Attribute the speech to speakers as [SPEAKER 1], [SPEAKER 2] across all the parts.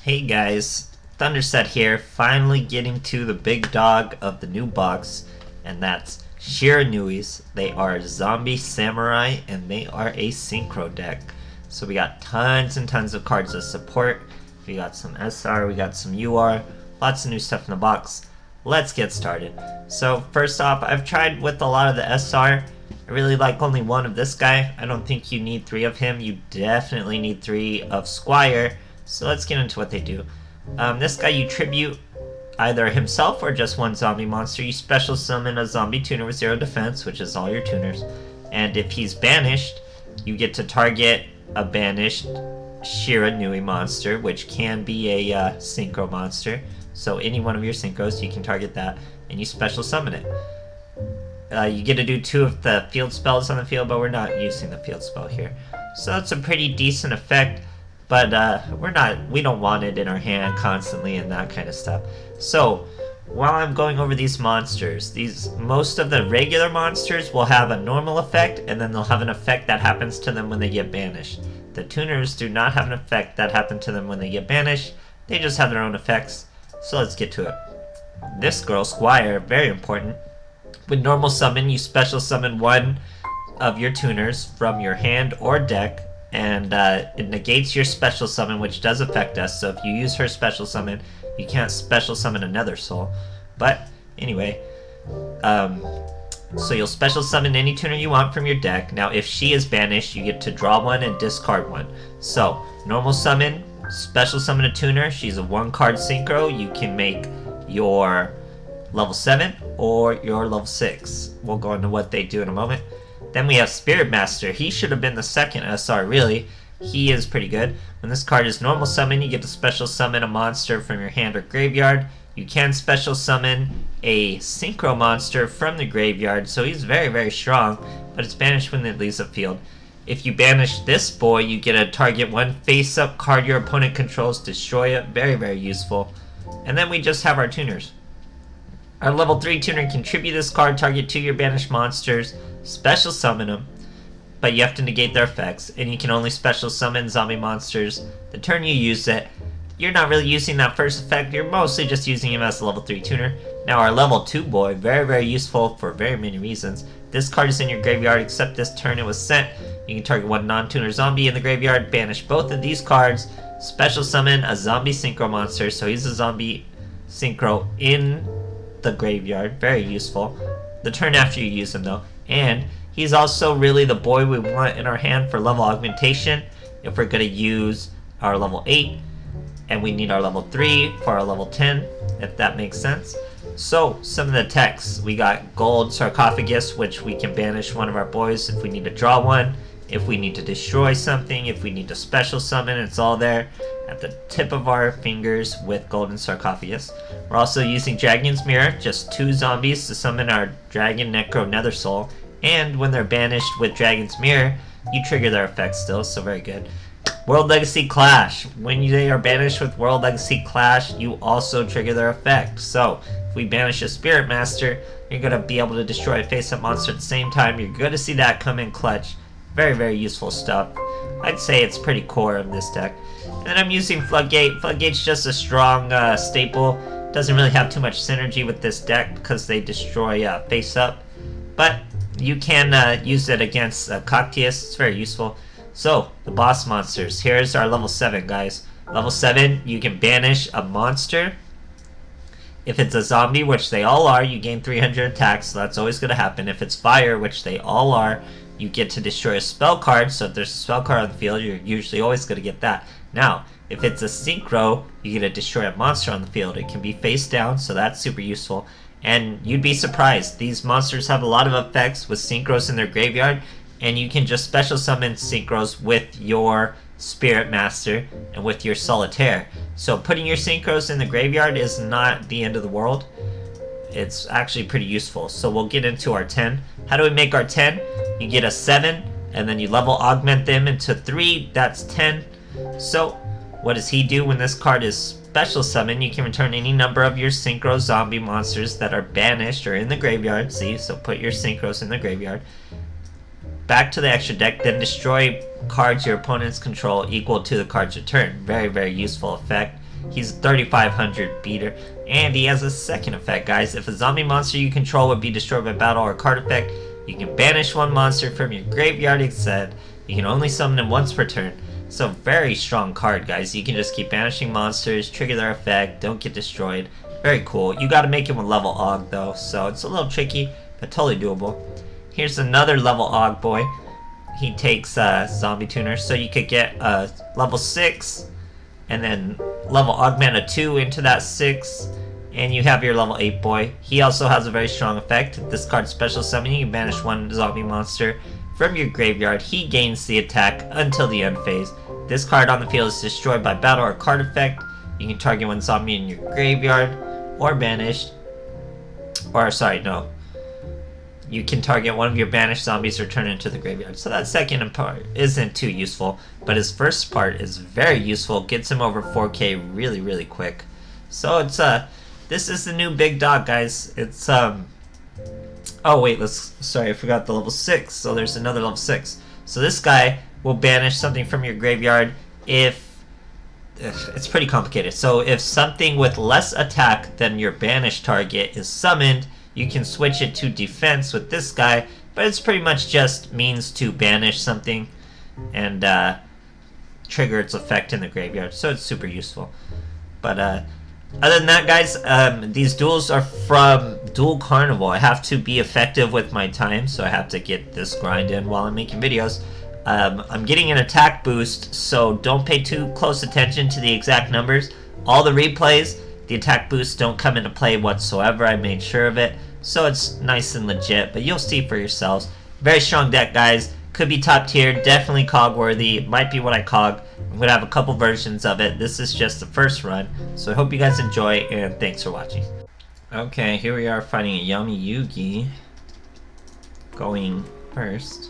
[SPEAKER 1] Hey guys, Thunderset here, finally getting to the big dog of the new box, and that's SHIRANUI's. They are zombie samurai, and they are a synchro deck. So we got tons and tons of cards of support. We got some SR, we got some UR, lots of new stuff in the box. Let's get started. So first off, I've tried with a lot of the SR. I really like only one of this guy. I don't think you need three of him. You definitely need three of Squire. So let's get into what they do. This guy, you tribute either himself or just one zombie monster. You special summon a zombie tuner with 0 defense, which is all your tuners. And if he's banished, you get to target a banished SHIRANUI monster, which can be a synchro monster. So any one of your synchros, you can target that, and you special summon it. You get to do 2 of the field spells on the field, but we're not using the field spell here. So that's a pretty decent effect. But we don't want it in our hand constantly and that kind of stuff. So while I'm going over these monsters, most of the regular monsters will have a normal effect, and then they'll have an effect that happens to them when they get banished. The tuners do not have an effect that happens to them when they get banished. They just have their own effects. So let's get to it. This girl, Squire, very important. With normal summon, you special summon one of your tuners from your hand or deck, and it negates your special summon, which does affect us. So if you use her special summon, you can't special summon another soul. But anyway, so you'll special summon any tuner you want from your deck. Now if she is banished, you get to draw one and discard one. So normal summon, special summon a tuner. She's a 1-card synchro. You can make your level 7 or your level 6. We'll go into what they do in a moment. Then we have Spirit Master. He should have been the second SR, really. He is pretty good. When this card is normal summon, you get to special summon a monster from your hand or graveyard. You can special summon a synchro monster from the graveyard, so he's very, very strong, but it's banished when it leaves the field. If you banish this boy, you get to target one face-up card your opponent controls, destroy it. Very, very useful. And then we just have our tuners. Our level 3 tuner can tribute this card, target 2 of your banished monsters, special summon them, but you have to negate their effects, and you can only special summon zombie monsters the turn you use it. You're not really using that first effect, you're mostly just using him as a level 3 tuner. Now our level 2 boy, very, very useful for very many reasons. This card is in your graveyard, except this turn it was sent. You can target one non-tuner zombie in the graveyard, banish both of these cards, special summon a zombie synchro monster, so he's a zombie synchro in the graveyard, very useful. The turn after you use him though. And he's also really the boy we want in our hand for level augmentation if we're going to use our level 8, and we need our level 3 for our level 10, if that makes sense. So some of the techs, we got Gold Sarcophagus, which we can banish one of our boys if we need to draw one, if we need to destroy something, if we need to special summon. It's all there at the tip of our fingers with Golden Sarcophagus. We're also using Dragon's Mirror, just 2 zombies to summon our Dragon Necro Nether Soul, and when they're banished with Dragon's Mirror, you trigger their effects still, so very good. World Legacy Clash. When they are banished with World Legacy Clash, you also trigger their effect. So if we banish a Spirit Master, you're going to be able to destroy a face-up monster at the same time. You're going to see that come in clutch. Very, very useful stuff. I'd say it's pretty core of this deck. And then I'm using Floodgate. Floodgate's just a strong staple. Doesn't really have too much synergy with this deck because they destroy face-up. But you can use it against Coctius. It's very useful. So, the boss monsters. Here's our level 7, guys. Level 7, you can banish a monster. If it's a zombie, which they all are, you gain 300 attacks, so that's always going to happen. If it's fire, which they all are, you get to destroy a spell card. So if there's a spell card on the field, you're usually always going to get that. Now, if it's a synchro, you get to destroy a monster on the field. It can be face down, so that's super useful. And you'd be surprised. These monsters have a lot of effects with synchros in their graveyard, and you can just special summon synchros with your Spirit Master and with your Solitaire. So putting your synchros in the graveyard is not the end of the world. It's actually pretty useful. So we'll get into our 10. How do we make our 10? You get a 7, and then you level augment them into 3. That's 10. So what does he do when this card is special summon? You can return any number of your synchro zombie monsters that are banished or in the graveyard. See, so put your synchros in the graveyard. Back to the extra deck, then destroy cards your opponents control equal to the card's return. Very, very useful effect. He's a 3500 beater. And he has a second effect, guys. If a zombie monster you control would be destroyed by battle or card effect, you can banish one monster from your graveyard instead. You can only summon him once per turn. So very strong card, guys. You can just keep banishing monsters, trigger their effect, don't get destroyed. Very cool. You gotta make him a level Og though, so it's a little tricky, but totally doable. Here's another level Og boy. He takes zombie tuner, so you could get a level 6 and then level augment a 2 into that 6, and you have your level 8 boy. He also has a very strong effect. Discard special summon, you can banish one zombie monster from your graveyard. He gains the attack until the end phase. This card on the field is destroyed by battle or card effect. You can target one zombie in your graveyard or banished. Or sorry, no. You can target one of your banished zombies or turn it into the graveyard. So that second part isn't too useful, but his first part is very useful. Gets him over 4K really, really quick. So it's this is the new big dog, guys. It's oh wait, sorry, I forgot the level 6. So there's another level 6. So this guy will banish something from your graveyard if it's pretty complicated. So if something with less attack than your banished target is summoned, you can switch it to defense with this guy, but it's pretty much just means to banish something and trigger its effect in the graveyard, so it's super useful. But other than that, guys, these duels are from Duel Carnival. I have to be effective with my time, so I have to get this grind in while I'm making videos. I'm getting an attack boost, so don't pay too close attention to the exact numbers. All the replays, the attack boosts don't come into play whatsoever. I made sure of it, so it's nice and legit, but you'll see for yourselves. Very strong deck, guys. Could be top tier, definitely cog worthy. It might be what I cog. I'm going to have a couple versions of it. This is just the first run, so I hope you guys enjoy, and thanks for watching. Okay, here we are fighting a Yami Yugi. Going first.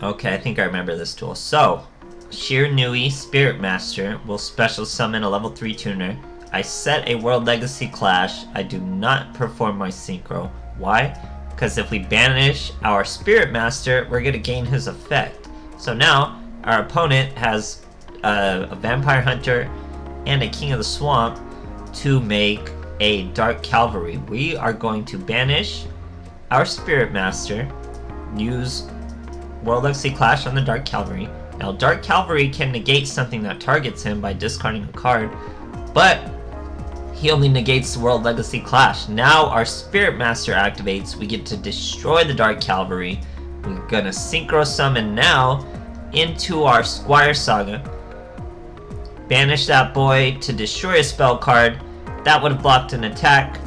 [SPEAKER 1] Okay, I think I remember this tool. So, SHIRANUI Spirit Master will special summon a level 3 tuner. I set a World Legacy Clash. I do not perform my synchro. Why? Because if we banish our Spirit Master, we're going to gain his effect. So now, our opponent has a Vampire Hunter and a King of the Swamp to make a Dark Calvary. We are going to banish our Spirit Master, use World Legacy Clash on the Dark Calvary. Now, Dark Calvary can negate something that targets him by discarding a card, but he only negates the World Legacy Clash. Now our Spirit Master activates. We get to destroy the Dark Calvary. We're gonna Synchro Summon now into our Squire Saga. Banish that boy to destroy a spell card. That would have blocked an attack.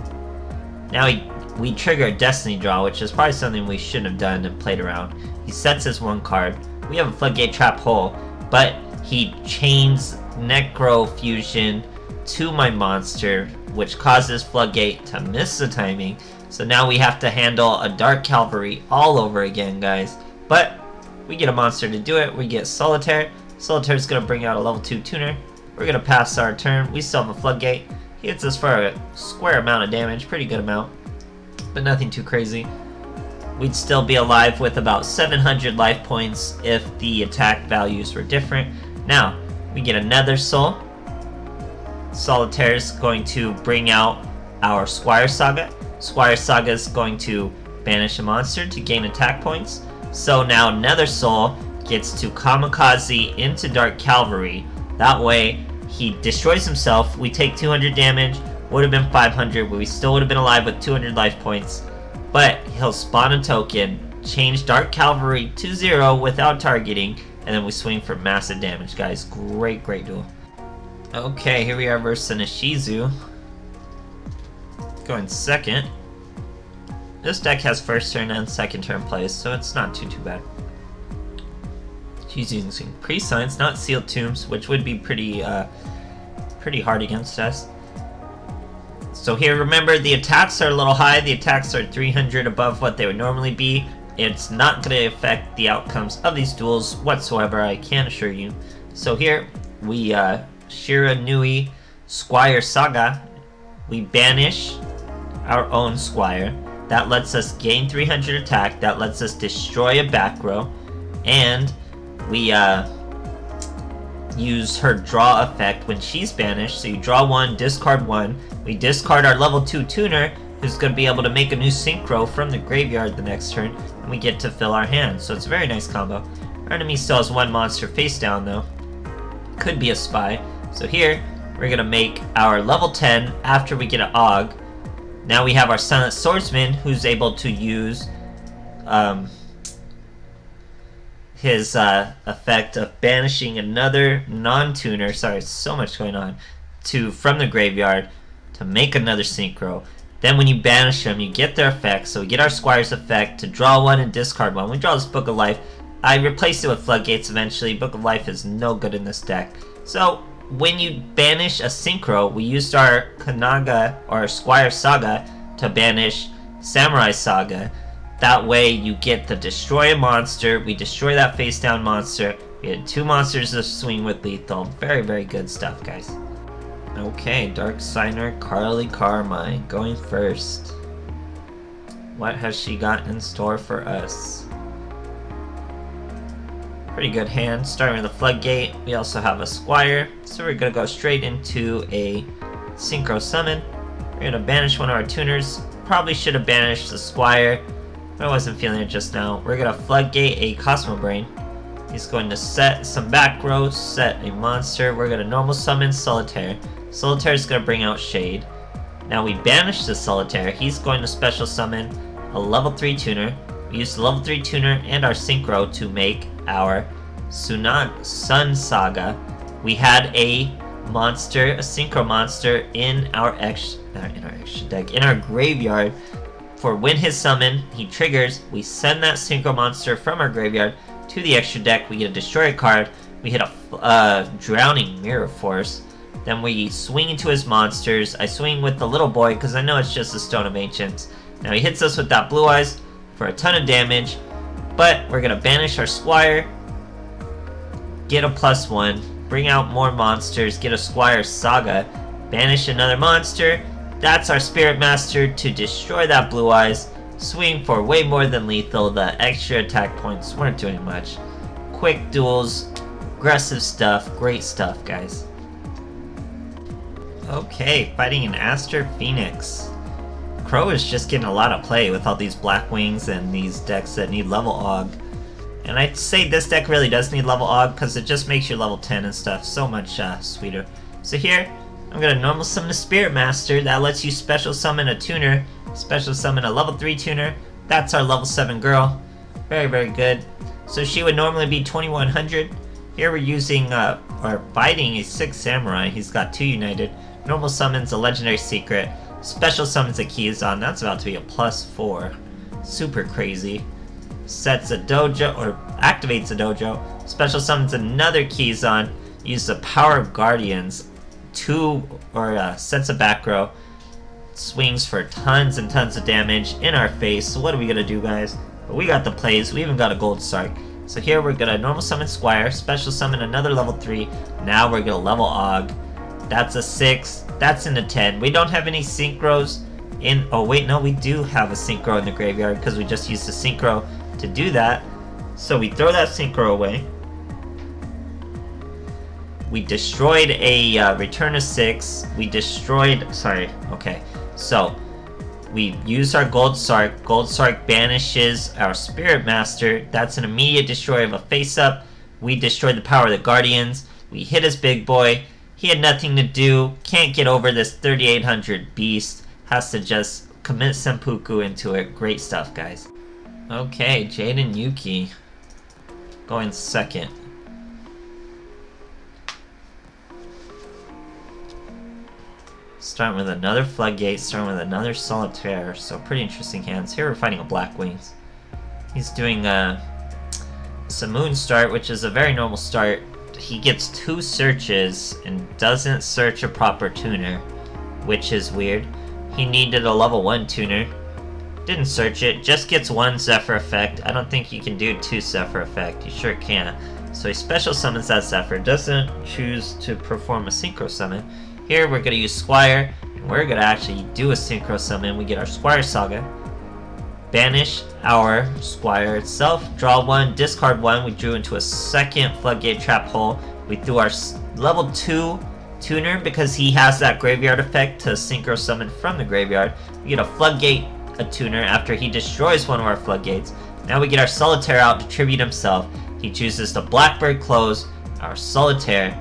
[SPEAKER 1] Now we trigger a Destiny Draw, which is probably something we shouldn't have done and played around. He sets his one card. We have a Floodgate Trap Hole, but he chains Necro Fusion to my monster, which causes Floodgate to miss the timing. So now we have to handle a Dark Calvary all over again, guys. But we get a monster to do it. We get Solitaire. Solitaire's going to bring out a level 2 tuner. We're going to pass our turn. We still have a Floodgate. He hits us for a square amount of damage. Pretty good amount, but nothing too crazy. We'd still be alive with about 700 life points if the attack values were different. Now, we get another soul. Solitaire's going to bring out our Squire Saga. Squire Saga is going to banish a monster to gain attack points. So now Nether Soul gets to Kamikaze into Dark Calvary. That way, he destroys himself. We take 200 damage. Would have been 500, but we still would have been alive with 200 life points. But he'll spawn a token, change Dark Calvary to 0 without targeting, and then we swing for massive damage, guys. Great, great duel. Okay, here we are versus an Ishizu. Going second. This deck has first turn and second turn plays, so it's not too bad. She's using Pre-Science, not Sealed Tombs, which would be pretty hard against us. So here, remember, the attacks are a little high. The attacks are 300 above what they would normally be. It's not going to affect the outcomes of these duels whatsoever, I can assure you. So here, we SHIRANUI Squire Saga. We banish our own Squire. That lets us gain 300 attack. That lets us destroy a back row. And we use her draw effect when she's banished. So you draw 1, discard 1. We discard our level 2 tuner, who's going to be able to make a new synchro from the graveyard the next turn, and we get to fill our hand. So it's a very nice combo. Our enemy still has 1 monster face down though. Could be a spy. So here, we're going to make our level 10 after we get an Og. Now we have our Silent Swordsman, who's able to use his effect of banishing another non-tuner, sorry, so much going on, from the graveyard to make another synchro. Then when you banish them, you get their effect. So we get our Squire's effect to draw 1 and discard 1. We draw this Book of Life. I replaced it with Floodgates eventually. Book of Life is no good in this deck. So when you banish a synchro, we used our Kanaga or Squire Saga to banish Samurai Saga. That way you get the destroy a monster. We destroy that face down monster. We had 2 monsters to swing with lethal. Very, very good stuff, guys. Okay, Dark Signer Carly Carmine going first. What has she got in store for us? Pretty good hand, starting with a Floodgate. We also have a Squire, so we're gonna go straight into a Synchro Summon. We're gonna banish one of our tuners. Probably should have banished the Squire, but I wasn't feeling it just now. We're gonna Floodgate a Cosmo Brain. He's going to set some back row, set a monster. We're gonna normal summon Solitaire. Solitaire is gonna bring out Shade. Now we banish the Solitaire. He's going to special summon a level 3 tuner. We use the level 3 tuner and our Synchro to make our Sun Saga. We had a monster, a Synchro monster in our graveyard. For when his summon, he triggers, we send that Synchro monster from our graveyard to the extra deck. We get a destroy card. We hit a Drowning Mirror Force. Then we swing into his monsters. I swing with the little boy because I know it's just a Stone of Ancients. Now he hits us with that Blue Eyes for a ton of damage, but we're gonna banish our Squire, get a +1, bring out more monsters, get a Squire Saga, banish another monster. That's our Spirit Master to destroy that Blue Eyes, swing for way more than lethal. The extra attack points weren't doing much. Quick duels, aggressive stuff, great stuff, guys. Okay, fighting an Aster Phoenix. Crow is just getting a lot of play with all these Black Wings and these decks that need level Og. And I'd say this deck really does need level Og because it just makes your level 10 and stuff so much sweeter. So here, I'm going to normal summon a Spirit Master. That lets you special summon a tuner, special summon a level 3 tuner. That's our level 7 girl. Very, very good. So she would normally be 2100. Here we're using, or fighting a 6 Samurai. He's got 2 United. Normal summons a Legendary Secret. Special summons a Keyzon. That's about to be a +4. Super crazy. Sets a dojo, or activates a dojo. Special summons another Keyzon. Use the Power of Guardians. Sets a back row. Swings for tons and tons of damage in our face. So what are we gonna do, guys? But we got the plays. We even got a Gold Sark. So here we're gonna normal summon Squire. Special summon another level 3. Now we're gonna level Og. That's a 6. That's in a 10. We don't have any synchros in... Oh, wait, no, we do have a synchro in the graveyard because we just used the synchro to do that. So we throw that synchro away. We destroyed a return of 6. We destroyed... Sorry, okay. So we use our Gold Sark. Gold Sark banishes our Spirit Master. That's an immediate destroy of a face-up. We destroyed the Power of the Guardians. We hit his big boy. He had nothing to do, can't get over this 3800 beast, has to just commit Senpuku into it. Great stuff, guys. Okay, Jaden Yuki going second. Starting with another Floodgate, starting with another Solitaire, so pretty interesting hands. Here we're fighting a Black Wings. He's doing a Moon start, which is a very normal start. He gets 2 searches and doesn't search a proper tuner, which is weird. He needed a level 1 tuner. Didn't search it, just gets 1 Zephyr effect. I don't think you can do 2 Zephyr effect. You sure can. So he special summons that Zephyr, doesn't choose to perform a Synchro Summon. Here we're going to use Squire, and we're going to actually do a Synchro Summon. We get our Squire Saga. banish our Squire itself, draw 1, discard 1. We drew into a second Floodgate Trap Hole. We threw our level 2 tuner because he has that graveyard effect to synchro summon from the graveyard. We get a Floodgate, a tuner, after he destroys one of our Floodgates. Now we get our Solitaire out to tribute himself. He chooses to Blackbird close our Solitaire,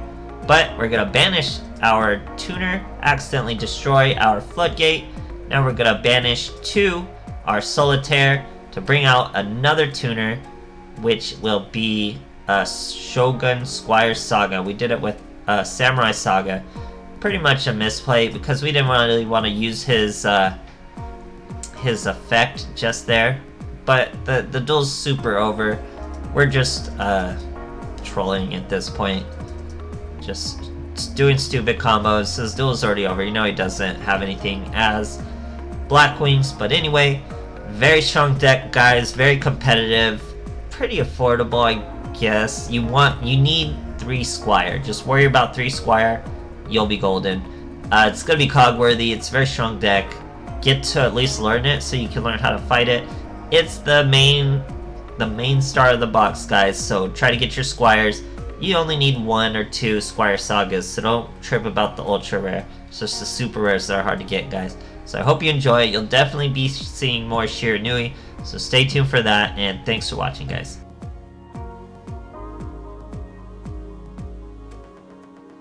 [SPEAKER 1] but we're gonna banish our tuner, accidentally destroy our Floodgate. Now we're gonna banish 2, our Solitaire, to bring out another tuner, which will be a Shogun Squire Saga. We did it with Samurai Saga. Pretty much a misplay because we didn't really want to use his effect just there. But the duel's super over. We're just trolling at this point. Just doing stupid combos. His duel's already over. You know he doesn't have anything as Black Wings. But anyway, very strong deck, guys. Very competitive. Pretty affordable, I guess. You need 3 Squire. Just worry about 3 Squire. You'll be golden. It's gonna be cog worthy. It's a very strong deck. Get to at least learn it so you can learn how to fight it. It's the main star of the box, guys. So try to get your Squires. You only need 1 or 2 Squire Sagas, so don't trip about the ultra rare. It's just the super rares that are hard to get, guys. So I hope you enjoy it. You'll definitely be seeing more SHIRANUI. So stay tuned for that, and thanks for watching, guys.